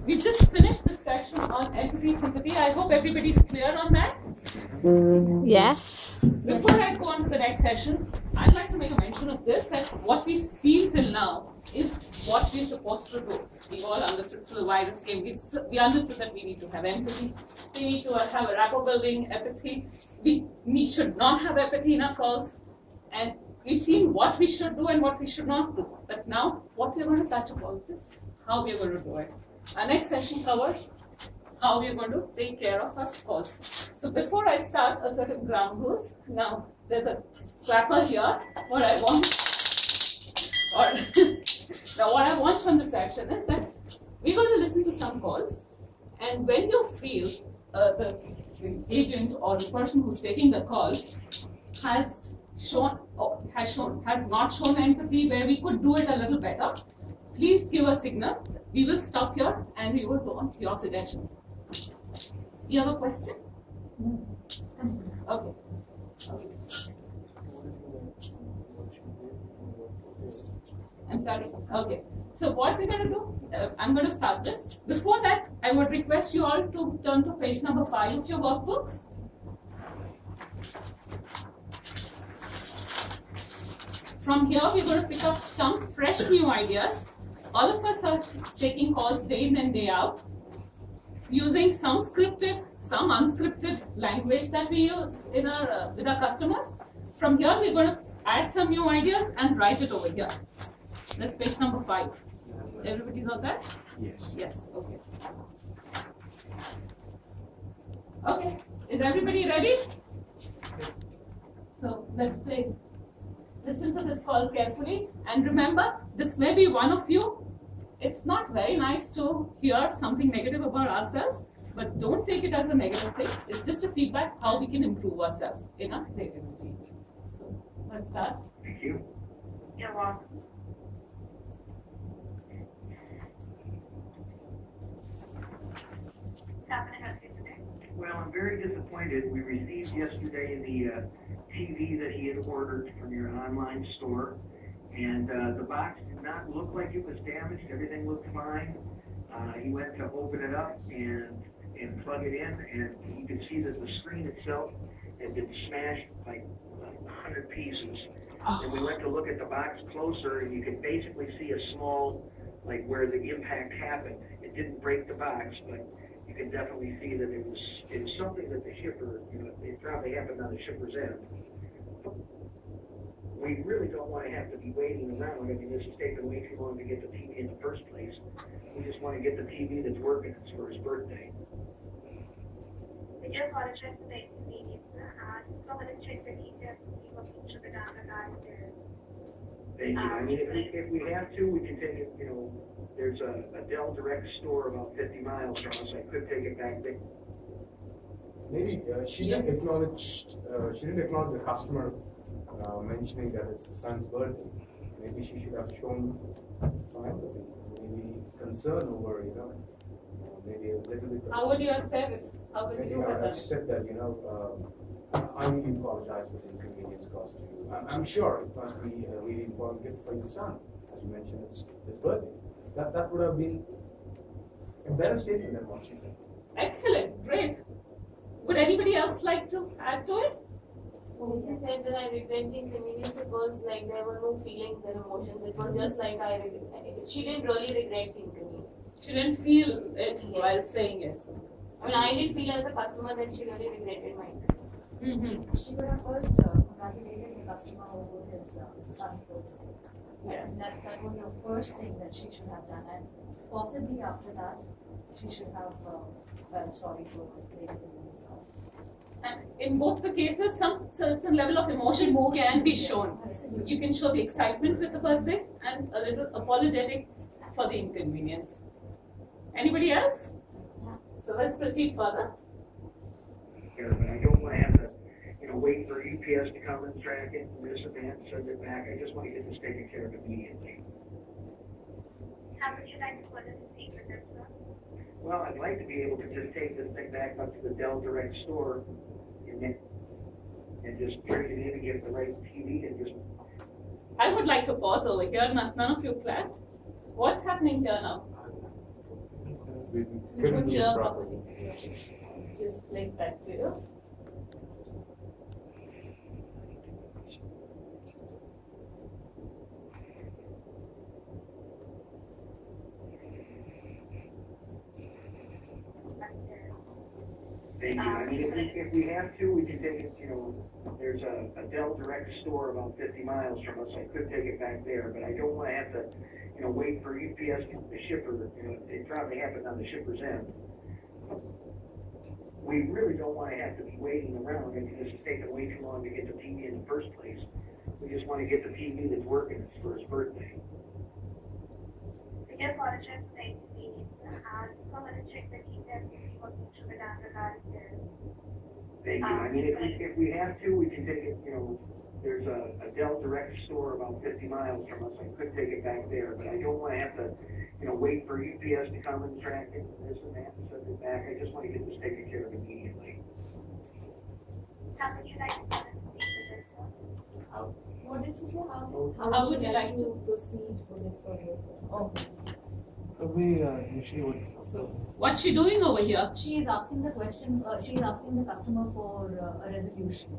we've just finished this session on empathy, sympathy. I hope everybody's clear on that. Yes. Before I go on to the next session, I'd like to make a mention of this, that what we've seen till now is what we're supposed to do. We've all understood through the virus game. We understood that we need to have empathy. We need to have a rapport building, empathy. We should not have empathy in our calls. And we've seen what we should do and what we should not do. But now, what we're going to touch upon is how we're going to do it. Our next session covers how we're going to take care of our calls. So before I start, a certain ground rules. Now, there's a clapper here. What I want, now what I want from the session is that we're going to listen to some calls, and when you feel the agent or the person who's taking the call has not shown empathy where we could do it a little better, please give a signal. We will stop here and we will go on to your suggestions. You have a question? Okay. I'm sorry. Okay. So what we're going to do, I'm going to start this. Before that, I would request you all to turn to page number 5 of your workbooks. From here, we're going to pick up some fresh new ideas. All of us are taking calls day in and day out, using some scripted, some unscripted language that we use in our with our customers. From here, we're going to add some new ideas and write it over here. That's page number 5. Everybody got that? Yes. Yes. Okay. Okay. Is everybody ready? So let's play. Listen to this call carefully, and remember, this may be one of you. It's not very nice to hear something negative about ourselves, but don't take it as a negative thing. It's just a feedback how we can improve ourselves in our creativity. So let's start. Thank you. You're welcome. How can I help you today? Well, I'm very disappointed. We received yesterday the TV that he had ordered from your online store, and the box did not look like it was damaged. Everything looked fine. He went to open it up and plug it in, and you could see that the screen itself had been smashed like 100 pieces. And we went to look at the box closer, and you could basically see a small, like where the impact happened. It didn't break the box, but you can definitely see that it was something that the shipper, it probably happened on the shipper's end. We really don't want to have to be waiting around. I mean, this is taking way too long to get the TV in the first place. We just want to get the TV that's working. It's for his birthday. We just want to check the inconvenience and so let's check the details and see what each of the data guys is. Thank you. I mean, if we have to, we can take it, there's a Dell Direct store about 50 miles from us. I could take it back there. Maybe she didn't acknowledge the customer mentioning that it's the son's birthday. Maybe she should have shown some empathy, maybe concern over, maybe a little bit. How would you have said it? How would you have done I it? said that, I really apologize for the inconvenience caused to you. I'm sure it must be a really important gift for your son. As you mentioned, it's his birthday. That would have been a better statement than what she said. Excellent. Great. Would anybody else like to add to it? When she said that I regret the inconvenience, it was like there were no feelings and emotions. It was just like she didn't really regret the inconvenience. She didn't feel it while saying it. I mean, I did feel as a customer that she really regretted my Mm-hmm. She could have first congratulated the customer over his son's birthday. Yes. That was the first thing that she should have done, and possibly after that, she should have felt sorry for the inconvenience caused. And in both the cases, some certain level of emotions can be shown. Absolutely. You can show the excitement with the birthday and a little apologetic for the inconvenience. Anybody else? So let's proceed further. But I don't want to have to, wait for UPS to come and track it and this and that and send it back. I just want to get this taken care of immediately. How would you like to put it in secret this one? Well, I'd like to be able to just take this thing back up to the Dell Direct store and just trade it in and get the right TV and just. I would like to pause over here. None of you clapped. What's happening here now? we You couldn't could hear hear properly. properly. Just like that clear. Thank you. I mean, if we have to, we can take it, there's a Dell Direct store about 50 miles from us. I could take it back there, but I don't want to have to, wait for UPS, the shipper, it probably happened on the shipper's end. We really don't want to have to be waiting around and this is taking way too long to get the TV in the first place. We just want to get the TV that's working for his birthday. We do apologize for the inconvenience and come and check the details if you working through the data guard there. Thank you. I mean, if we have to, we can take it, there's a Dell Direct store about 50 miles from us. I could take it back there, but I don't want to have to, wait for UPS to come and track it, this and that, and send it back. I just want to get this taken care of immediately. How would you like to come and speak with this one? What did you say? How would you like to proceed with it further? Oh, We usually would. So, what's she doing over here? she is asking the question. She is asking the customer for a resolution.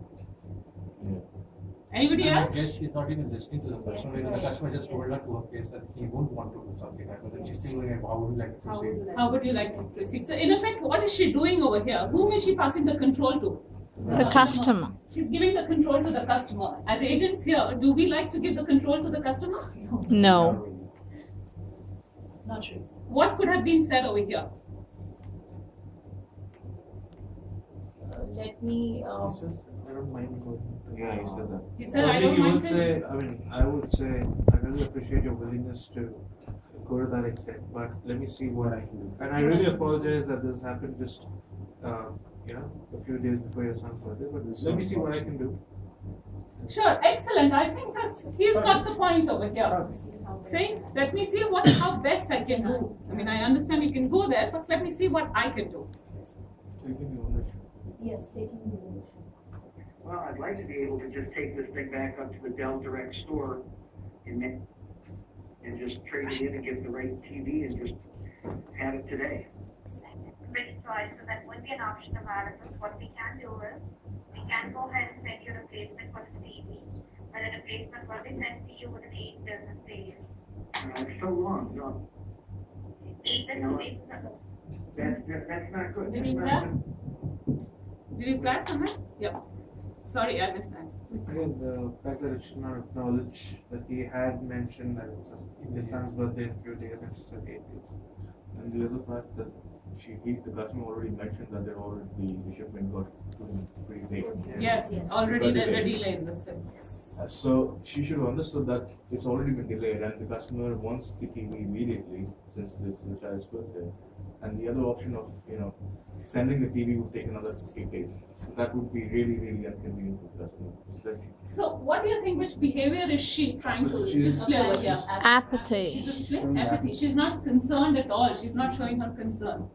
Anybody else? Yes, she's not even listening to the customer. Yes. The customer just told her to her face that he won't want to do something like that. She's still going, how would you like to How would proceed? you like? How would you like to proceed? So, in effect, what is she doing over here? Whom is she passing the control to? The customer. She's giving the control to the customer. As agents here, do we like to give the control to the customer? No. Not true. What could have been said over here? Let me. I don't mind going. Yeah, he said that. He said, I Probably don't you mind would it. say, I would say, I really appreciate your willingness to go to that extent, but let me see what I can do. And I really apologize that this happened just, a few days before your son's birthday, but let me see what I can do. Sure, excellent. I think he's got the point over here. See, let me see how best I can do. I mean, I understand you can go there, but let me see what I can do. Taking the ownership. Yes, taking the ownership. Well, I'd like to be able to just take this thing back up to the Dell Direct store and just trade it in and get the right TV and just have it today. Very sorry, so that won't be an option available. What we can do is, we can go ahead and send you a replacement for the TV, but the replacement will be sent to you within 8 business days. It's so long, no. 8 business days. That's not good. Did you clap? Did you clap somewhere? Yep. Sorry, I missed that. Again, the fact that it should not acknowledge that he had mentioned that it's his son's birthday in a few days, and she said 8 days. And the other fact that the customer already mentioned that the shipment got to him pretty late. Yes, already there's a delay in the SIM. So she should have understood that it's already been delayed and the customer wants the TV immediately since it's the child's birthday. And the other option of, sending the TV would take another 8 days. So that would be really, really inconvenient for the customer. So, what do you think? Which behavior is she trying to She's- display over here? Apathy. She's displaying apathy. She's not concerned at all. She's not showing her concern.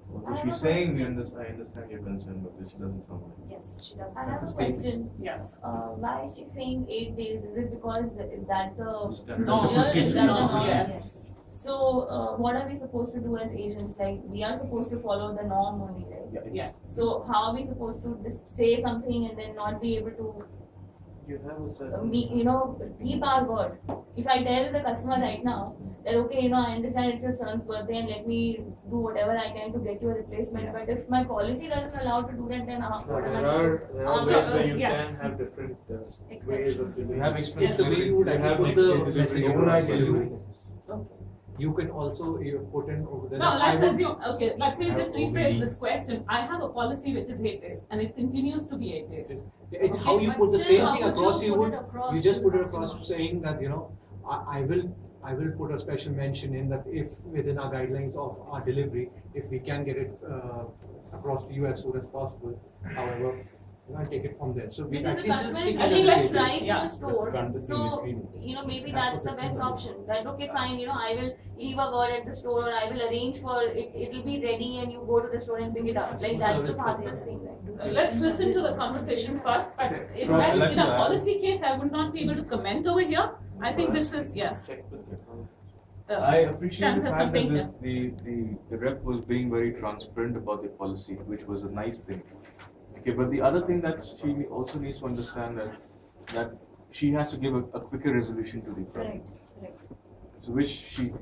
What she's saying, I understand your concern, but she doesn't sound like it. Yes, she does. I have That's a a statement. question. Yes. Why is she saying 8 days? Is it because is that the That's No, a procedure? procedure. Is that It's a the procedure. Yes. So, what are we supposed to do as agents? Like, we are supposed to follow the norm only, right? Yeah, it's, Yeah. So, how are we supposed to say something and then not be able to, You have a certain. keep our word? If I tell the customer right now that, okay, I understand it's your son's birthday and let me do whatever I can to get you a replacement, but if my policy doesn't allow to do that, then what am I saying? There are ways So, where you yes. can have different ways of Exceptions. doing we have it. explained The way you would You actually have put the, the, let's say, override override delivery. delivery. You can also put in over there. Now, let's I would- assume, okay, let me I just would rephrase already- this question. I have a policy which is 8 days and it continues to be 8 days. It's Okay, how you but put the still, same how thing would across. you You put would, it across you to just the put it customer? across saying that I will put a special mention in that if within our guidelines of our delivery, if we can get it across to you as soon as possible. However, I take it from there. So we Because the actually still customer stick is to really the let's delivery. try in Yeah. the store. Can't the So, TV screen? maybe That's that's what the the best thing is. option. That okay, fine, I will leave a word at the store or I will arrange for it, it'll be ready and you go to the store and pick it up. Like that's the fastest thing, right? Let's listen to the conversation first, but in Right, fact, like in a that. policy case, I would not be able to comment over here. I think this is, yes. Check with the account. I appreciate Shan the says fact that something. the rep was being very transparent about the policy, which was a nice thing. Okay, but the other thing that she also needs to understand that she has to give a quicker resolution to the problem. Correct. So which she